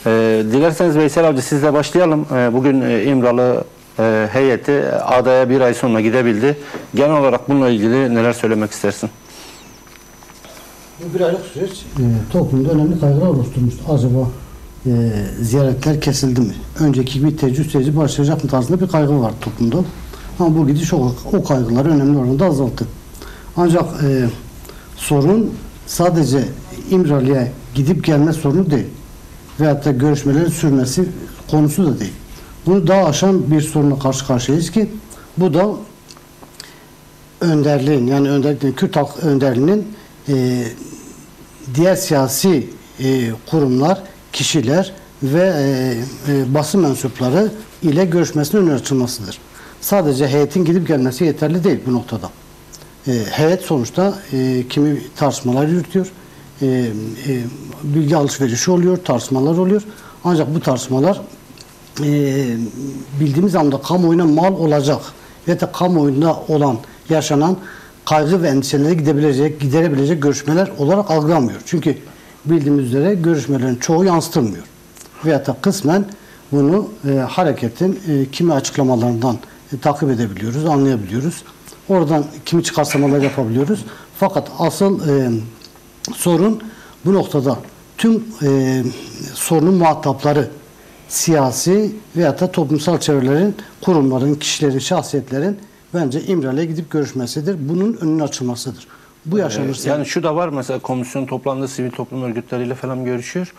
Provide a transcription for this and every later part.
Dilerseniz Veysel Avcı sizle başlayalım. Bugün İmralı heyeti adaya bir ay sonra gidebildi. Genel olarak bununla ilgili neler söylemek istersin? Bu bir aylık süreç toplumda önemli kaygılar oluşturmuştu. Acaba ziyaretler kesildi mi? Önceki gibi tecrübe süreci başlayacak mı tarzında bir kaygı var toplumda. Ama bu gidiş o kaygıları önemli oranda azalttı. Ancak sorun sadece İmralı'ya gidip gelme sorunu değil. Veyahut da görüşmelerin sürmesi konusu da değil. Bunu daha aşan bir sorunla karşı karşıyayız ki bu da önderliğin, yani önderliğin, Kürt halk önderliğinin diğer siyasi kurumlar, kişiler ve basın mensupları ile görüşmesinin önü açılmasıdır. Sadece heyetin gidip gelmesi yeterli değil bu noktada. Heyet sonuçta kimi tartışmalar yürütüyor, bilgi alışverişi oluyor, tartışmalar oluyor. Ancak bu tartışmalar bildiğimiz anda kamuoyuna mal olacak ve de kamuoyunda olan, yaşanan kaygı ve endişeleri giderebilecek görüşmeler olarak algılanmıyor. Çünkü bildiğimiz üzere görüşmelerin çoğu yansıtılmıyor. Veyahut da kısmen bunu hareketin kimi açıklamalarından takip edebiliyoruz, anlayabiliyoruz. Oradan kimi çıkarsamalar yapabiliyoruz. Fakat asıl sorun bu noktada tüm sorunun muhatapları siyasi veyahut da toplumsal çevrelerin, kurumların, kişilerin, şahsiyetlerin bence İmralı'ya gidip görüşmesidir. Bunun önünün açılmasıdır. Bu yaşanırsa... Yani şu da var, mesela komisyon toplandı, sivil toplum örgütleriyle falan görüşüyor.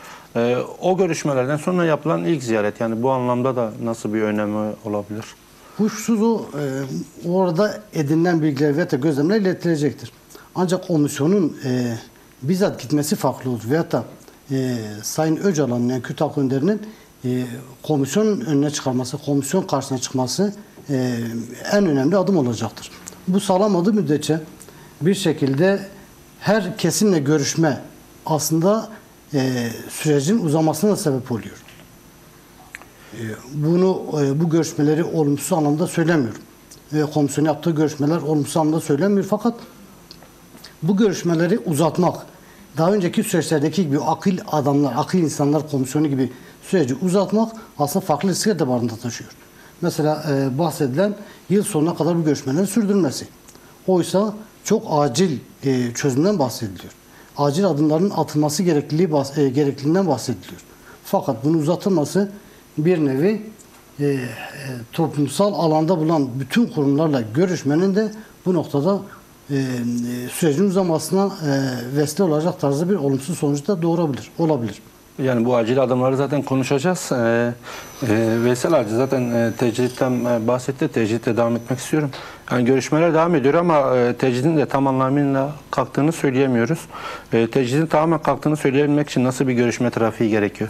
O görüşmelerden sonra yapılan ilk ziyaret, yani bu anlamda da nasıl bir önemi olabilir? Kuşsuz orada edinilen bilgiler ve gözlemler iletilecektir. Ancak komisyonun bizzat gitmesi farklı olur. Veyahut da Sayın Öcalan'ın, yani Kürt halk önderinin komisyonun önüne çıkarması, komisyon karşısına çıkması en önemli adım olacaktır. Bu sağlamadığı müddetçe bir şekilde her kesimle görüşme aslında sürecin uzamasına da sebep oluyor. Bu görüşmeleri olumsuz anlamda söylemiyorum. Komisyonun yaptığı görüşmeler olumsuz anlamda söylemiyor. Fakat bu görüşmeleri uzatmak, daha önceki süreçlerdeki gibi akıl adamlar, akıl insanlar komisyonu gibi süreci uzatmak aslında farklı riskler de barında taşıyor. Mesela bahsedilen yıl sonuna kadar bu görüşmelerin sürdürülmesi. Oysa çok acil çözümden bahsediliyor. Acil adımların atılması gerekliliğinden bahsediliyor. Fakat bunun uzatılması bir nevi toplumsal alanda bulunan bütün kurumlarla görüşmenin de bu noktada sürecin uzamasına vesile olacak tarzda bir olumsuz sonuç da olabilir. Yani bu acil adımları zaten konuşacağız. Veysel Avcı zaten tecritten bahsetti. Tecritte devam etmek istiyorum. Yani görüşmeler devam ediyor ama tecridin de tam anlamıyla kalktığını söyleyemiyoruz. Tecridin tamamen kalktığını söyleyebilmek için nasıl bir görüşme trafiği gerekiyor?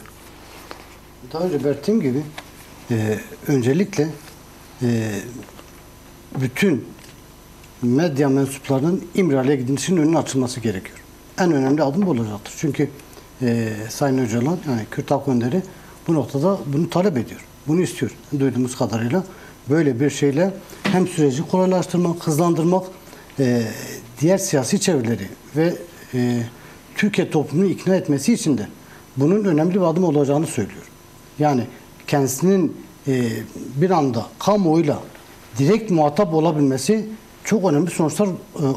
Daha önce belirttiğim gibi öncelikle bütün medya mensuplarının İmralı'ya gidilmesinin önünün açılması gerekiyor. En önemli adım bu olacaktır. Çünkü Sayın Öcalan, yani Kürt halk önderi bu noktada bunu talep ediyor. Bunu istiyor. Duyduğumuz kadarıyla böyle bir şeyle hem süreci kolaylaştırmak, hızlandırmak, diğer siyasi çevreleri ve Türkiye toplumunu ikna etmesi için de bunun önemli bir adım olacağını söylüyor. Yani kendisinin bir anda kamuoyuyla direkt muhatap olabilmesi çok önemli sonuçlar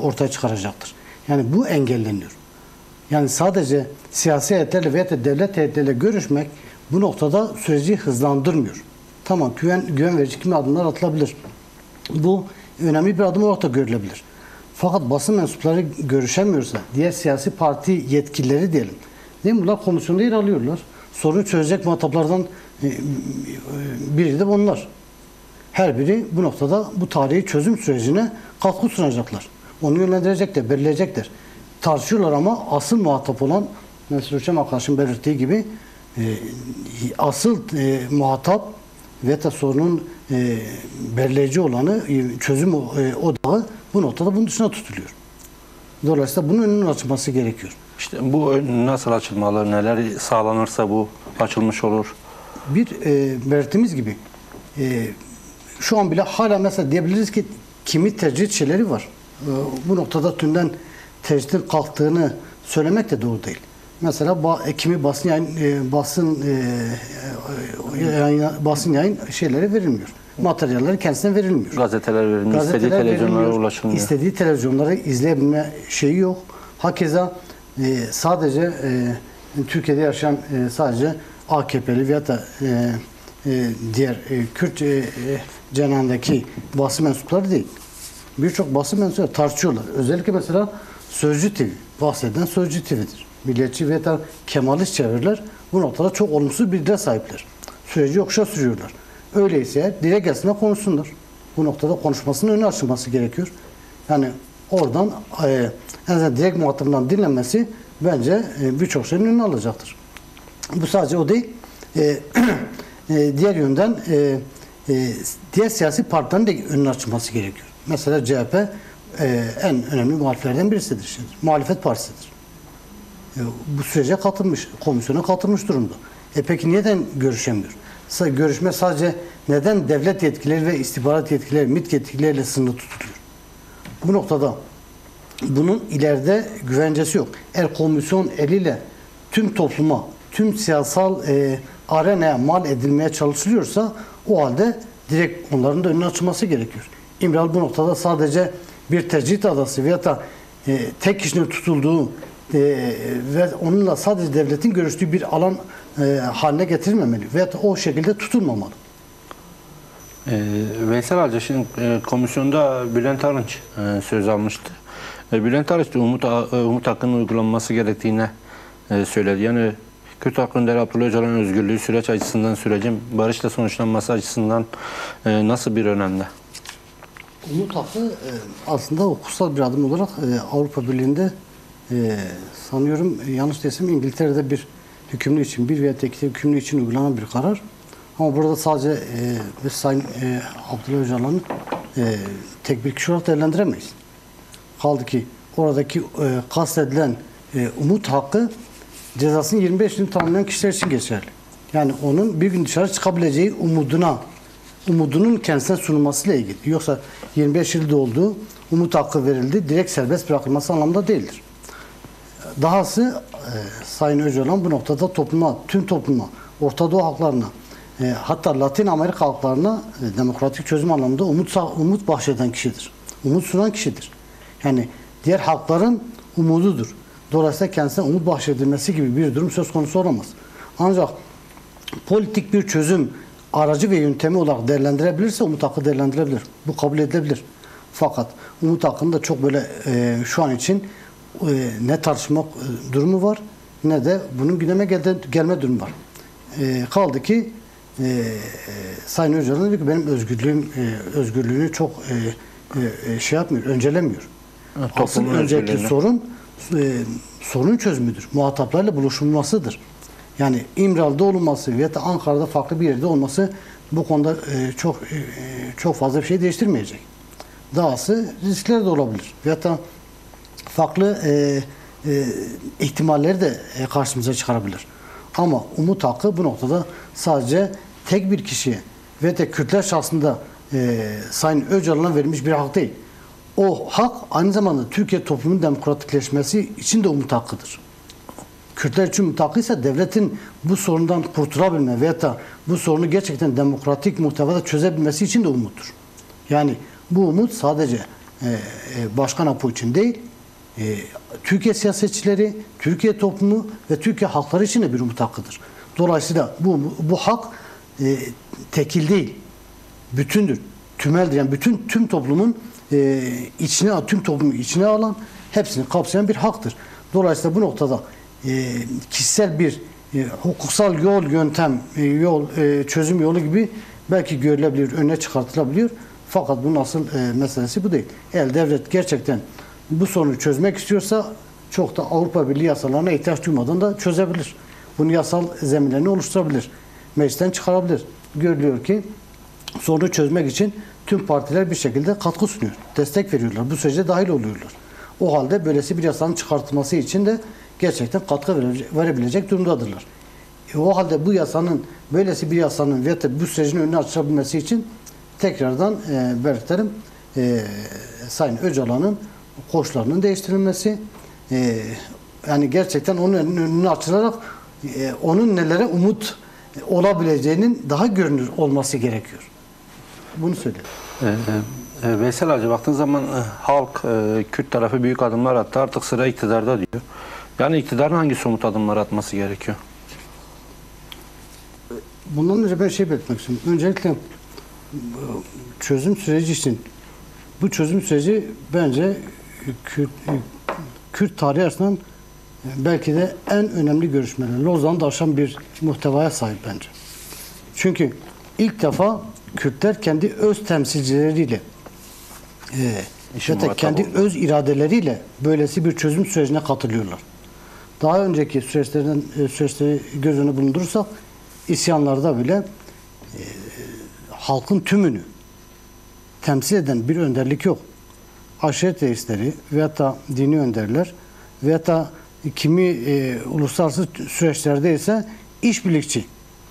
ortaya çıkaracaktır. Yani bu engelleniyor. Yani sadece siyasi heyetlerle veya da devlet heyetleriyle görüşmek bu noktada süreci hızlandırmıyor. Tamam, güven verici kimi adımlar atılabilir. Bu önemli bir adım olarak da görülebilir. Fakat basın mensupları görüşemiyorsa, diğer siyasi parti yetkilileri diyelim. Değil mi? Bunlar komisyonda yer alıyorlar. Sorunu çözecek muhataplardan biri de onlar. Her biri bu noktada bu tarihi çözüm sürecine katkı sunacaklar. Onu yönlendirecekler, belirleyecekler. Tartışıyorlar ama asıl muhatap olan, mesela Hüseyin arkadaşın belirttiği gibi asıl muhatap ve de sorunun belirleyici olanı, çözüm odağı bu noktada bunun dışına tutuluyor. Dolayısıyla bunun önünün açılması gerekiyor. İşte bu nasıl açılmalı, neler sağlanırsa bu açılmış olur? Bir belirttiğimiz gibi şu an bile hala mesela diyebiliriz ki kimi tecrit şeyleri var. Bu noktada tümden tecritin kalktığını söylemek de doğru değil. Mesela kimi basın yayın basın yayın şeyleri verilmiyor. Materyaller kendisine verilmiyor. Gazeteler verilmiyor, istediği televizyonlara verilmiyor. ulaşılmıyor. İstediği televizyonları izleyebilme şeyi yok. Hakeza sadece Türkiye'de yaşayan sadece AKP'li veyahut da diğer Kürt cenahındaki basın mensupları değil. Birçok basın mensupları tartışıyorlar. Özellikle mesela Sözcü TV, bahseden Sözcü TV'dir. Milliyetçi ve da Kemalist çeviriler bu noktada çok olumsuz bir dile sahipler. Süreci yokuşa sürüyorlar. Öyleyse dile gelsinler konuşsunlar. Bu noktada konuşmasının önü açılması gerekiyor. Yani oradan en azından direkt muhatabından dinlenmesi bence birçok şeyin önünü alacaktır. Bu sadece o değil. Diğer yönden diğer siyasi partilerin de önünü açılması gerekiyor. Mesela CHP en önemli muhaliflerden birisidir. Şimdi. Muhalefet partisidir. Bu sürece katılmış, komisyona katılmış durumda. Peki neden görüşemiyor? Görüşme sadece neden devlet yetkileri ve istihbarat yetkileri, MİT yetkileriyle sınırlı tutuluyor? Bu noktada bunun ileride güvencesi yok. Eğer komisyon eliyle tüm topluma, tüm siyasal arenaya mal edilmeye çalışılıyorsa o halde direkt onların da önüne açılması gerekiyor. İmralı bu noktada sadece bir tecrit adası veya da tek kişinin tutulduğu ve onunla sadece devletin görüştüğü bir alan haline getirilmemeli veya da o şekilde tutulmamalı. Veysel Hacı, şimdi komisyonda Bülent Arınç söz almıştı. Bülent Arınç da Umut Hakkı'nın uygulanması gerektiğine söyledi. Yani Kürt Halk Önderi Abdullah Öcalan'ın özgürlüğü süreç açısından, sürecin barışla sonuçlanması açısından nasıl bir önemde? Umut Hakkı aslında hukuksal bir adım olarak Avrupa Birliği'nde sanıyorum yanlış değilsem İngiltere'de bir hükümlü için, bir veya iki hükümlü için uygulanan bir karar. Ama burada sadece Sayın Abdullah Öcalan'ı tek bir kişi olarak değerlendiremeyiz. Kaldı ki oradaki kastedilen Umut Hakkı cezasını 25 yıl tamamlayan kişiler için geçerli. Yani onun bir gün dışarı çıkabileceği umudunun kendisine sunulmasıyla ilgili. Yoksa 25 yıl doldu, Umut Hakkı verildi, direkt serbest bırakılması anlamda değildir. Dahası Sayın Öcalan bu noktada topluma, tüm topluma, Orta Doğu halklarına, hatta Latin Amerika halklarına demokratik çözüm anlamında umut bahşeden kişidir. Umut sunan kişidir. Yani diğer halkların umududur. Dolayısıyla kendisine umut bahşedilmesi gibi bir durum söz konusu olamaz. Ancak politik bir çözüm aracı ve yöntemi olarak değerlendirebilirse Umut Hakkı değerlendirebilir. Bu kabul edilebilir. Fakat Umut Hakkı'nın da çok böyle şu an için ne tartışma durumu var ne de bunun gündeme gelme durumu var. Kaldı ki Sayın Öcalan diyor ki benim özgürlüğünü çok şey yapmıyor, öncelemiyor. Asıl önceki sorun çözümüdür. Muhataplarla buluşulmasıdır. Yani İmralı'da olması veya da Ankara'da farklı bir yerde olması bu konuda çok fazla bir şey değiştirmeyecek. Dahası riskler de olabilir. Veya da farklı ihtimalleri de karşımıza çıkarabilir. Ama Umut Hakkı bu noktada sadece tek bir kişiye ve de Kürtler şahsında Sayın Öcalan'a verilmiş bir hak değil. O hak aynı zamanda Türkiye toplumunun demokratikleşmesi için de Umut Hakkı'dır. Kürtler için Umut Hakkı ise devletin bu sorundan kurtulabilme veya da bu sorunu gerçekten demokratik muhtevada çözebilmesi için de umuttur. Yani bu umut sadece Başkan Apo için değil, Türkiye siyasetçileri, Türkiye toplumu ve Türkiye halkları için de bir umut hakkıdır. Dolayısıyla bu hak tekil değil, bütündür, tümeldir. Yani tüm toplumun tüm toplumu içine alan, hepsini kapsayan bir haktır. Dolayısıyla bu noktada kişisel bir hukuksal yöntem, çözüm yolu gibi belki görülebilir, önüne çıkartılabiliyor. Fakat bunun asıl meselesi bu değil. Eğer devlet gerçekten bu sorunu çözmek istiyorsa çok da Avrupa Birliği yasalarına ihtiyaç duymadan da çözebilir. Bunu yasal zeminlerini oluşturabilir. Meclisten çıkarabilir. Görülüyor ki sorunu çözmek için tüm partiler bir şekilde katkı sunuyor. Destek veriyorlar. Bu sürece dahil oluyorlar. O halde böylesi bir yasanın çıkartılması için de gerçekten katkı verebilecek durumdadırlar. O halde böylesi bir yasanın ve bu sürecin önünü açabilmesi için tekrardan belirtelim Sayın Öcalan'ın koşullarının değiştirilmesi, yani gerçekten onun önünü açılarak onun nelere umut olabileceğinin daha görünür olması gerekiyor. Bunu söylüyorum. Veysel Hacı, baktığın zaman halk, Kürt tarafı büyük adımlar attı. Artık sıra iktidarda diyor. Yani iktidarın hangi somut adımlar atması gerekiyor? Bundan önce ben şey belirtmek istiyorum. Öncelikle çözüm süreci için bu çözüm süreci bence Kürt tarihi açısından belki de en önemli görüşmeler. Lozan'da aşan bir muhtevaya sahip bence. Çünkü ilk defa Kürtler kendi öz temsilcileriyle hatta kendi oldu. öz iradeleriyle böylesi bir çözüm sürecine katılıyorlar. Daha önceki süreçleri göz önüne bulundurursak isyanlarda bile halkın tümünü temsil eden bir önderlik yok. Aşiret reisleri veyahut da dini önderler veyahut da kimi uluslararası süreçlerde ise işbirlikçi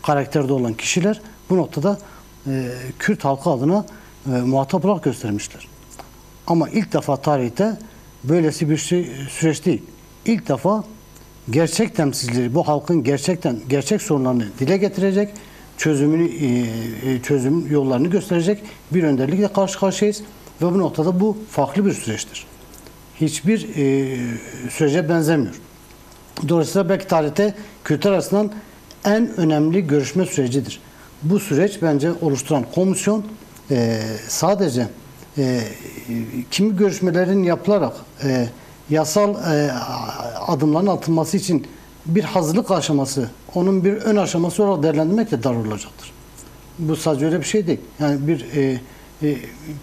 karakterde olan kişiler bu noktada Kürt halkı adına muhatap olarak göstermişler. Ama ilk defa tarihte böylesi bir süreç değil. İlk defa gerçek temsilcileri bu halkın gerçek sorunlarını dile getirecek, çözüm yollarını gösterecek bir önderlikle karşı karşıyayız ve bu noktada bu farklı bir süreçtir. Hiçbir sürece benzemiyor. Dolayısıyla belki tarihte Kürtler arasından en önemli görüşme sürecidir. Bu süreç bence oluşturan komisyon sadece kimi görüşmelerin yapılarak yasal adımların atılması için bir hazırlık aşaması, onun bir ön aşaması olarak değerlendirmek de dar olacaktır. Bu sadece öyle bir şey değil. Yani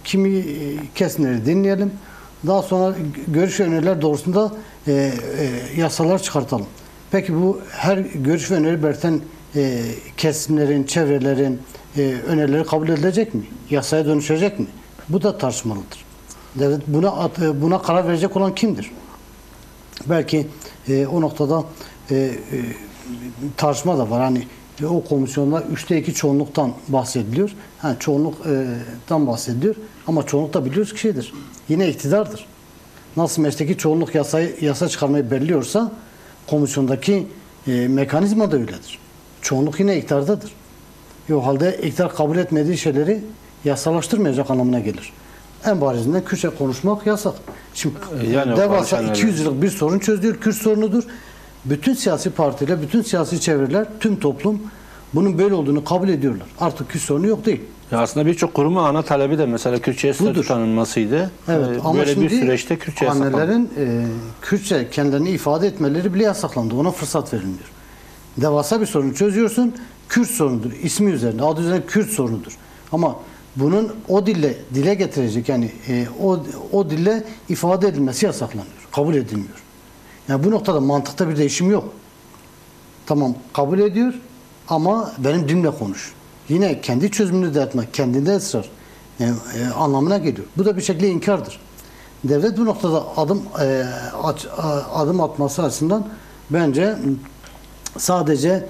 kimi kesimleri dinleyelim, daha sonra görüş ve öneriler doğrusunda yasalar çıkartalım. Peki bu her görüş ve öneri belirten kesimlerin, çevrelerin önerileri kabul edilecek mi? Yasaya dönüşecek mi? Bu da tartışmalıdır. Devlet buna karar verecek olan kimdir? Belki o noktada tartışma da var. Hani o komisyonda 3'te 2 çoğunluktan bahsediliyor. Yani çoğunluktan bahsediliyor. Ama çoğunluk da biliyoruz ki şeydir. Yine iktidardır. Nasıl meclisteki çoğunluk yasa çıkarmayı belirliyorsa komisyondaki mekanizma da öyledir. Çoğunluk yine iktidardadır. O halde iktidar kabul etmediği şeyleri yasalaştırmayacak anlamına gelir. En barizinden Kürtçe konuşmak yasak. Şimdi Yani devasa 200 yıllık bir sorun çözüyor. Kürt sorunudur. Bütün siyasi partiler, bütün siyasi çevreler, tüm toplum bunun böyle olduğunu kabul ediyorlar. Artık Kürt sorunu yok değil. Ya aslında birçok kurumun ana talebi de mesela Kürtçe'ye statü tanınmasıydı. Evet, ama böyle bir şimdi süreçte Kürtçe yasaklandı. annelerin Kürtçe kendilerini ifade etmeleri bile yasaklandı. Ona fırsat verilmiyor. Devasa bir sorunu çözüyorsun. Kürt sorunudur. İsmi üzerinde, adı üzerinde Kürt sorunudur. Ama bunun o dile getirecek yani o dille ifade edilmesi yasaklanıyor. Kabul edilmiyor. Yani bu noktada mantıkta bir değişim yok. Tamam kabul ediyor ama benim dilimle konuş. Yine kendi çözümünü de etmek, kendinde ısrar anlamına geliyor. Bu da bir şekilde inkardır. Devlet bu noktada adım atması açısından bence sadece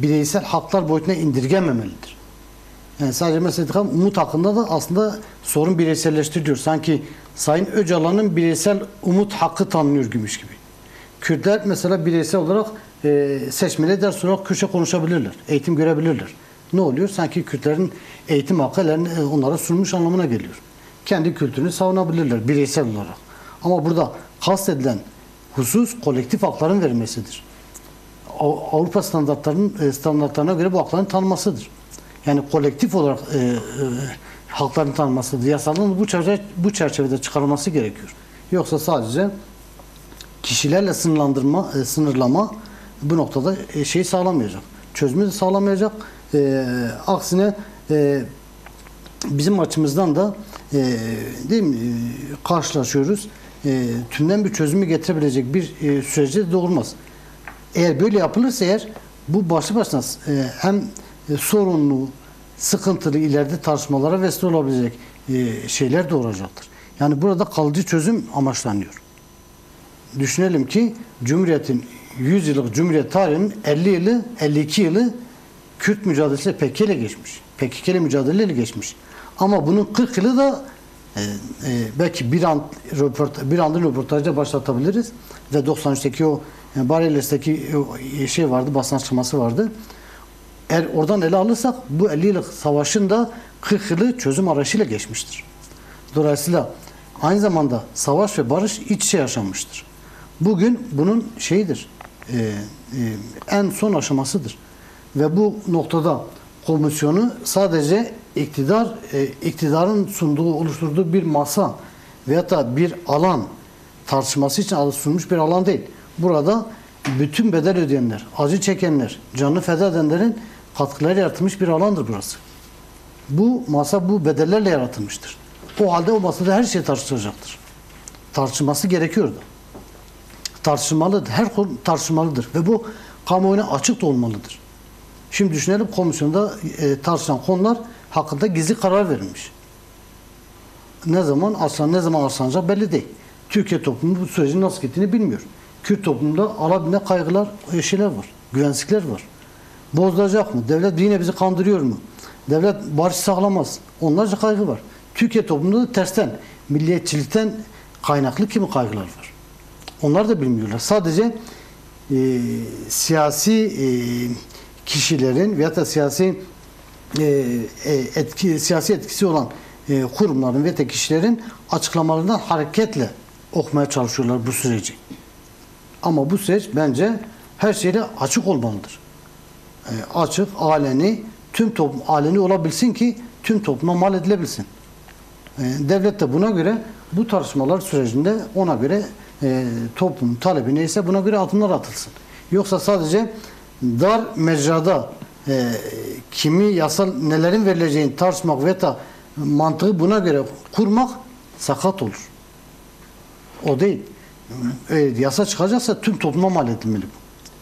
bireysel haklar boyutuna indirgememelidir. Yani sadece mesela umut hakkında da aslında sorun bireyselleştiriliyor. Sanki Sayın Öcalan'ın bireysel umut hakkı tanınıyormuş gibi. Kürtler mesela bireysel olarak seçmeli ders olarak Kürtçe konuşabilirler. Eğitim görebilirler. Ne oluyor? Sanki Kürtlerin eğitim hakkı onlara sunmuş anlamına geliyor. Kendi kültürünü savunabilirler bireysel olarak. Ama burada kastedilen husus kolektif hakların verilmesidir. Avrupa standartlarına göre bu hakların tanınmasıdır. Yani kolektif olarak hakların tanınmasıdır. Yasalın bu çerçevede çıkarılması gerekiyor. Yoksa sadece kişilerle sınırlama bu noktada şeyi sağlamayacak. Çözümü de sağlamayacak. Aksine bizim açımızdan da değil mi, karşılaşıyoruz. Tümden bir çözümü getirebilecek bir süreci de doğurmaz. Eğer böyle yapılırsa bu başlı başına hem sorunlu, sıkıntılı ileride tartışmalara vesile olabilecek şeyler doğuracaktır. Yani burada kalıcı çözüm amaçlanıyor. Düşünelim ki Cumhuriyet'in 100 yıllık Cumhuriyet tarihinin 50 yılı, 52 yılı Kürt mücadelesiyle PKK ile geçmiş. PKK ile mücadeleyle geçmiş. Ama bunun 40 yılı da belki bir anda röportajda başlatabiliriz ve 93'teki o Bareles'teki şey vardı, basın açıklaması vardı. Eğer oradan ele alırsak bu 50 yıllık savaşın da 40 yılı çözüm arayışıyla geçmiştir. Dolayısıyla aynı zamanda savaş ve barış iç içe yaşanmıştır. Bugün bunun şeyidir, en son aşamasıdır. Ve bu noktada komisyonu sadece iktidarın oluşturduğu bir masa veyahut da bir alan tartışması için sunmuş bir alan değil. Burada bütün bedel ödeyenler, acı çekenler, canını feda edenlerin katkıları yaratılmış bir alandır burası. Bu masa bu bedellerle yaratılmıştır. O halde o masada her şey tartışılacaktır. Tartışılması gerekiyordu. Tartışılmalıdır. Her konu tartışılmalıdır. Ve bu kamuoyuna açık da olmalıdır. Şimdi düşünelim, komisyonda tartışılan konular hakkında gizli karar verilmiş. Ne zaman aslanacak belli değil. Türkiye toplumu bu sürecin nasıl gittiğini bilmiyor. Kürt toplumunda alabildiğine kaygılar, şeyler var. Güvensizlikler var. Bozulacak mı? Devlet yine bizi kandırıyor mu? Devlet barış sağlamaz. Onlarca kaygı var. Türkiye toplumunda da tersten, milliyetçilikten kaynaklı kimi kaygılar var. Onlar da bilmiyorlar. Sadece siyasi kişilerin veyahut da siyasi etkisi olan kurumların ve kişilerin açıklamalarından hareketle okumaya çalışıyorlar bu süreci. Ama bu süreç bence her şeyle açık olmalıdır. Açık, aleni, tüm toplum aleni olabilsin ki tüm topluma mal edilebilsin. Devlet de buna göre bu tartışmalar sürecinde ona göre toplumun talebi neyse buna göre adımlar atılsın. Yoksa sadece dar mecrada kimi yasal nelerin verileceğini tartışmak ve da mantığı buna göre kurmak sakat olur. O değil. Yasa çıkacaksa tüm topluma mal edilmeli bu.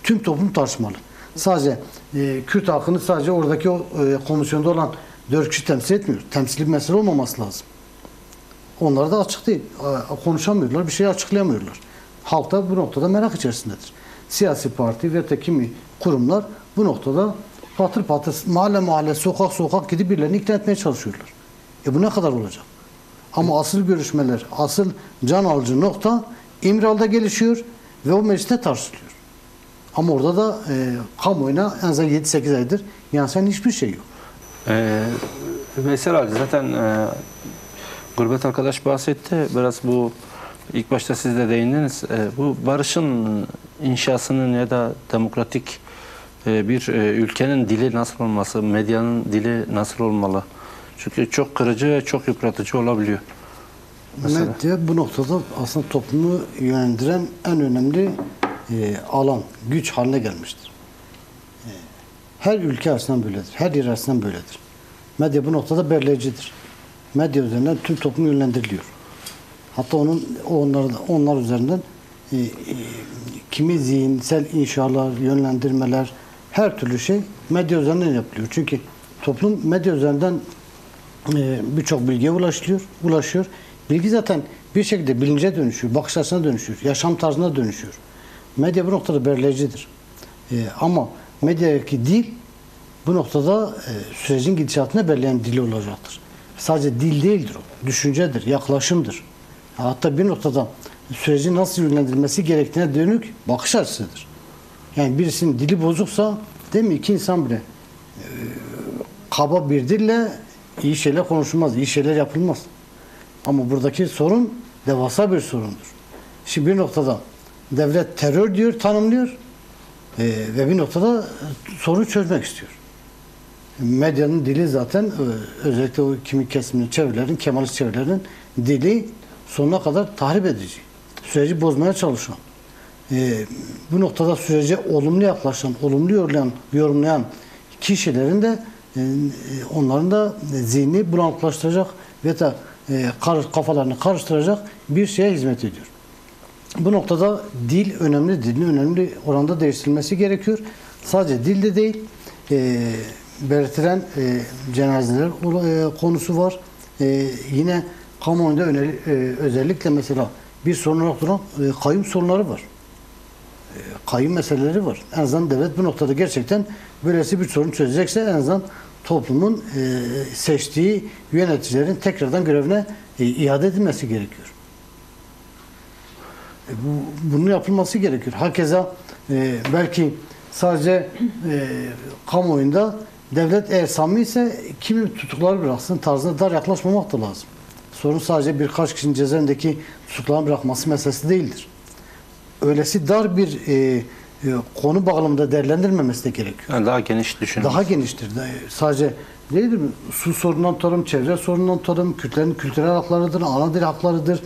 Tüm toplum tartışmalı. Sadece Kürt halkını sadece oradaki o komisyonda olan 4 kişi temsil etmiyor. Temsili bir mesele olmaması lazım. Onlar da açık değil. Konuşamıyorlar, bir şey açıklayamıyorlar. Halk da bu noktada merak içerisindedir. Siyasi parti ve de kimi kurumlar bu noktada patır patır, mahalle, sokak gidip birilerini ikna etmeye çalışıyorlar. Bu ne kadar olacak? Ama asıl görüşmeler, asıl can alıcı nokta İmralı'da gelişiyor ve o mecliste tartışılıyor. Ama orada da kamuoyuna en azından 7-8 aydır yansıyan hiçbir şey yok. Veysel abi zaten Gurbet arkadaş bahsetti. Biraz bu ilk başta siz de değindiniz. Bu barışın inşasının ya da demokratik bir ülkenin dili nasıl olması, medyanın dili nasıl olmalı? Çünkü çok kırıcı ve çok yıpratıcı olabiliyor. Medya bu noktada aslında toplumu yönlendiren en önemli alan, güç haline gelmiştir. Her ülke açısından böyledir. Her yer açısından böyledir. Medya bu noktada belirleyicidir. Medya üzerinden tüm toplum yönlendiriliyor. Hatta onlar üzerinden kimi zihinsel inşalar, yönlendirmeler, her türlü şey medya üzerinden yapılıyor. Çünkü toplum medya üzerinden birçok bilgiye ulaşıyor. Bilgi zaten bir şekilde bilince dönüşüyor, bakış açısına dönüşüyor, yaşam tarzına dönüşüyor. Medya bu noktada belirleyicidir. Ama medyadaki dil bu noktada sürecin gidişatını belirleyen dili olacaktır. Sadece dil değildir o. Düşüncedir, yaklaşımdır. Hatta bir noktada sürecin nasıl yönlendirilmesi gerektiğine dönük bakış açısıdır. Yani birisinin dili bozuksa, değil mi? İki insan bile kaba bir dille iyi şeyler konuşulmaz, iyi şeyler yapılmaz. Ama buradaki sorun devasa bir sorundur. Şimdi bir noktada devlet terör diyor, tanımlıyor ve bir noktada sorunu çözmek istiyor. Medyanın dili zaten özellikle o kimi kesimin çevrelerin, Kemalist çevrelerin dili sonuna kadar tahrip edici. Süreci bozmaya çalışan. Bu noktada sürece olumlu yaklaşan, olumlu yorumlayan kişilerin de onların da zihni bulanıklaştıracak ve de kafalarını karıştıracak bir şeye hizmet ediyor. Bu noktada dil önemli, dilin önemli oranda değiştirilmesi gerekiyor. Sadece dilde değil, belirtilen cenazeler konusu var. Yine kamuoyunda özellikle mesela bir sorun olarak duran kayyum sorunları var. Kayyum meseleleri var. En azından devlet bu noktada gerçekten böylesi bir sorun çözecekse en azından toplumun seçtiği yöneticilerin tekrardan görevine iade edilmesi gerekiyor. Bunun yapılması gerekiyor. Hakeza belki sadece kamuoyunda devlet eğer samimi ise kimi tutukları bıraksın tarzına dar yaklaşmamak da lazım. Sorun sadece birkaç kişinin cezaevindeki tutuklarını bırakması meselesi değildir. Öylesi dar bir konu bağlamında değerlendirmemesi de gerekiyor. Yani daha geniş düşünün. Daha geniştir. Sadece değildir mi? Su sorunundan tutarım, çevre sorunundan tutarım, Kürtlerin kültürel haklarıdır, ana dil haklarıdır.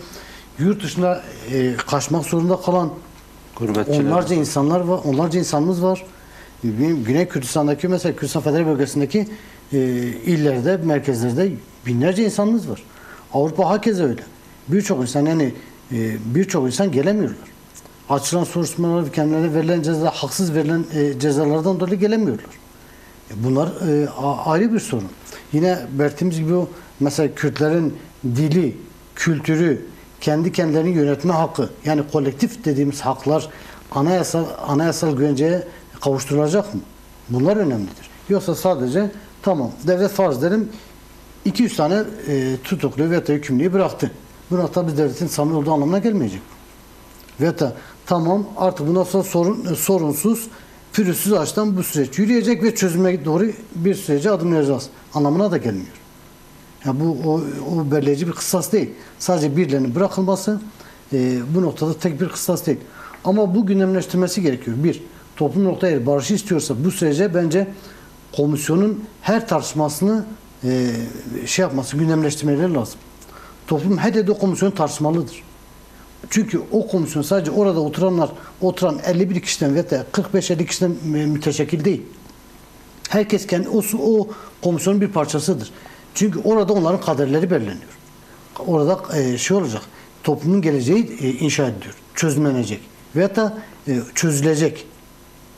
Yurt dışına kaçmak zorunda kalan Gurbetçiler. onlarca insanlar var, onlarca insanımız var. Güney Kürdistan'daki mesela Kürdistan Federal Bölgesi'ndeki illerde, merkezlerde binlerce insanımız var. Avrupa hakeza öyle. Birçok insan gelemiyorlar. Açılan soruşturmalar, kendilerine verilen cezalar, haksız verilen cezalardan dolayı gelemiyorlar. Bunlar ayrı bir sorun. Yine belirttiğimiz gibi o mesela Kürtlerin dili, kültürü, kendi kendilerini yönetme hakkı, yani kolektif dediğimiz haklar anayasal güvenceye kavuşturulacak mı? Bunlar önemlidir. Yoksa sadece tamam devlet farz edelim 200 tane tutuklu veya hükümlüyü bıraktı. Bu noktada bir devletin samimi olduğu anlamına gelmeyecek. Veya da tamam artık bundan sonra sorunsuz, pürüzsüz açıdan bu süreç yürüyecek ve çözüme doğru bir sürece adımlayacağız anlamına da gelmiyor. Yani bu o belirleyici bir kıstas değil. Sadece birilerinin bırakılması bu noktada tek bir kıstas değil. Ama bu gündemleştirmesi gerekiyor. Bir, toplum noktaya eğer barışı istiyorsa bu sürece bence komisyonun her tartışmasını gündemleştirmeleri lazım. Toplum her yerde o komisyonu tartışmalıdır. Çünkü o komisyon sadece orada oturan 51 kişiden veya 45-50 kişiden müteşekkil değil. Herkes kendi o komisyonun bir parçasıdır. Çünkü orada onların kaderleri belirleniyor. Orada olacak. Toplumun geleceği inşa ediliyor. Çözümlenecek. Veyahut da çözülecek.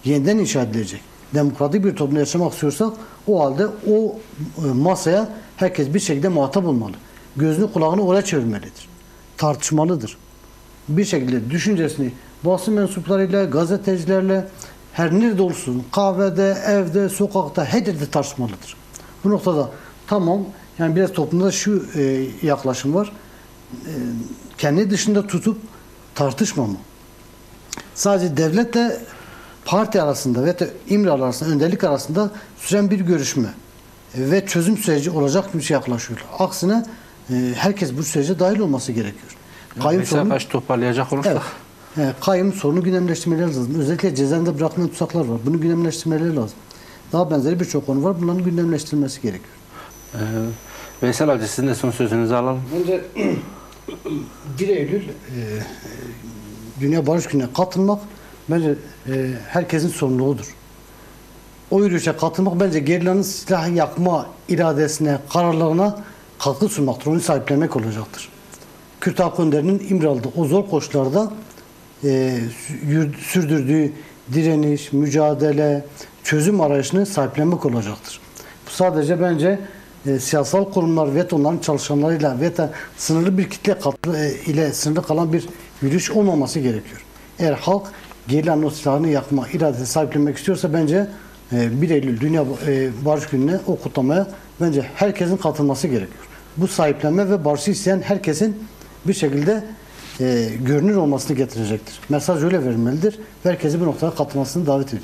Yeniden inşa edilecek. Demokratik bir toplumda yaşamak istiyorsak o halde o masaya herkes bir şekilde muhatap olmalı. Gözünü kulağını oraya çevirmelidir. Tartışmalıdır. Bir şekilde düşüncesini basın mensuplarıyla, gazetecilerle her nerede olsun, kahvede, evde, sokakta her yerde tartışmalıdır. Bu noktada tamam, yani biraz toplumda şu yaklaşım var. Kendi dışında tutup tartışmama. Sadece devletle parti arasında ve İmralı arasında, önderlik arasında süren bir görüşme ve çözüm süreci olacak bir şey yaklaşıyorlar. Aksine herkes bu sürece dahil olması gerekiyor. Mesela baş toparlayacak olursak. Evet. Kayyum sorunu gündemleştirmeleri lazım. Özellikle cezaevinde bırakılan tutsaklar var. Bunu gündemleştirmeleri lazım. Daha benzeri birçok konu var. Bunların gündemleştirilmesi gerekiyor. Veysel Hacı sizin de son sözünüzü alalım. Bence 1 Eylül Dünya Barış Günü'ne katılmak bence herkesin sorumluluğudur. O yürüyüşe katılmak bence gerilanın silah yakma iradesine, kararlarına katkı sunmaktır. Onu sahiplenmek olacaktır. Kürt halk önderinin İmralı'da o zor koşullarda sürdürdüğü direniş, mücadele, çözüm arayışını sahiplenmek olacaktır. Bu sadece bence siyasal kurumlar ve onların çalışanlarıyla ve sınırlı bir kitle ile sınırlı kalan bir yürüyüş olmaması gerekiyor. Eğer halk gerilanın o silahını yakma iradesi sahiplenmek istiyorsa bence 1 Eylül Dünya Barış Günü'ne o kutlamaya bence herkesin katılması gerekiyor. Bu sahiplenme ve barışı isteyen herkesin bir şekilde görünür olmasını getirecektir. Mesaj öyle verilmelidir ve herkesi bu noktaya katılmasını davet ediyor.